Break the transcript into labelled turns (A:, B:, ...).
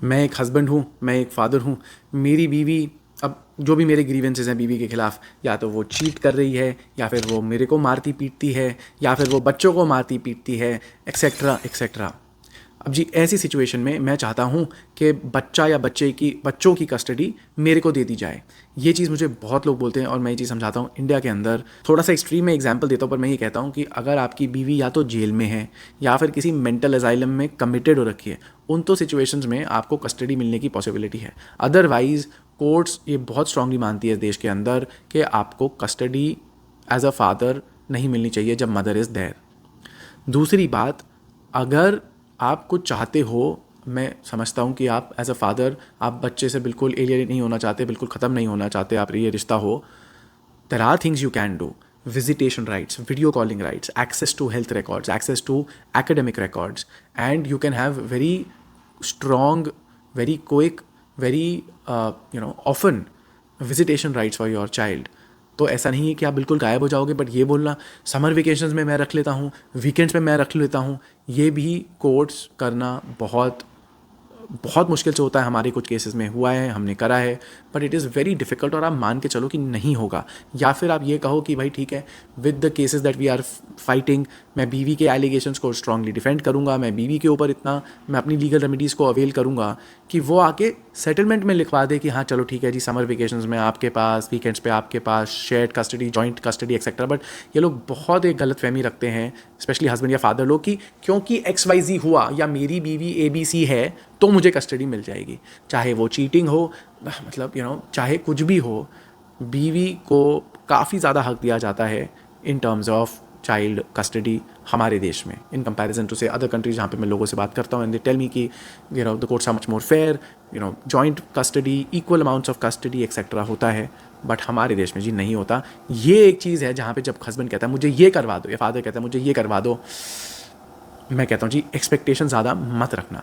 A: मैं एक हस्बैंड हूँ, मैं एक फ़ादर हूँ, मेरी बीवी, अब जो भी मेरे ग्रीवेंसेस हैं बीवी के ख़िलाफ़, या तो वो चीट कर रही है, या फिर वो मेरे को मारती पीटती है, या फिर वो बच्चों को मारती पीटती है, एक्सेट्रा एक्सेट्रा। अब जी ऐसी सिचुएशन में मैं चाहता हूँ कि बच्चा या बच्चों की कस्टडी मेरे को दे दी जाए। ये चीज़ मुझे बहुत लोग बोलते हैं और मैं ये चीज़ समझाता हूँ। इंडिया के अंदर थोड़ा सा एक्सट्रीम में एग्जांपल देता हूँ, पर मैं ये कहता हूँ कि अगर आपकी बीवी या तो जेल में है या फिर किसी मेंटल असाइलम में कमिटेड हो रखी है, उन तो सिचुएशंस में आपको कस्टडी मिलने की पॉसिबिलिटी है। अदरवाइज़ कोर्ट्स ये बहुत स्ट्रांगली मानती है देश के अंदर कि आपको कस्टडी एज अ फादर नहीं मिलनी चाहिए जब मदर इज़ देयर। दूसरी बात, अगर आप कुछ चाहते हो, मैं समझता हूँ कि आप एज अ फादर आप बच्चे से बिल्कुल एलियनेट नहीं होना चाहते, बिल्कुल ख़त्म नहीं होना चाहते आप ये रिश्ता हो, there are things you can do. visitation rights, video calling rights, access to health records, access to academic records, and you can have very strong, very quick, very often visitation rights for your child. तो ऐसा नहीं है कि आप बिल्कुल गायब हो जाओगे, बट ये बोलना समर वेकेशंस में मैं रख लेता हूँ, वीकेंड्स में मैं रख लेता हूँ, ये भी कोर्ट्स करना बहुत बहुत मुश्किल से होता है। हमारे कुछ केसेस में हुआ है, हमने करा है, but it is very difficult. और आप मान के चलो कि नहीं होगा, या फिर आप ये कहो कि भाई ठीक है, with the cases that we are fighting, मैं बीवी के एलिगेशंस को स्ट्रांगली डिफेंड करूँगा, मैं बीवी के ऊपर इतना मैं अपनी लीगल रेमेडीज़ को अवेल करूँगा कि वो आके सेटलमेंट में लिखवा दे कि हाँ चलो ठीक है जी, समर वेकेशंस में आपके पास, वीकेंड्स पे आपके पास, shared custody, joint custody etcetera. But ये लोग बहुत एक गलत फहमी रखते हैं, स्पेशली हस्बैंड या फादर लोग, कि क्योंकि XYZ हुआ या मेरी बीवी ABC है तो मुझे कस्टडी मिल जाएगी। चाहे वो चीटिंग हो, मतलब चाहे कुछ भी हो, बीवी को काफ़ी ज़्यादा हक दिया जाता है in terms of child custody हमारे देश में, इन कंपैरिजन टू से अदर कंट्रीज जहाँ पे मैं लोगों से बात करता हूँ, एंड दे टेल मी कि the courts are much more fair, joint custody, equal amounts of custody etcetera होता है। बट हमारे देश में जी नहीं होता। ये एक चीज़ है जहाँ पे जब हस्बैंड कहता है मुझे ये करवा दो, या फादर कहता है मुझे ये करवा दो, मैं कहता हूँ जी एक्सपेक्टेशन ज़्यादा मत रखना।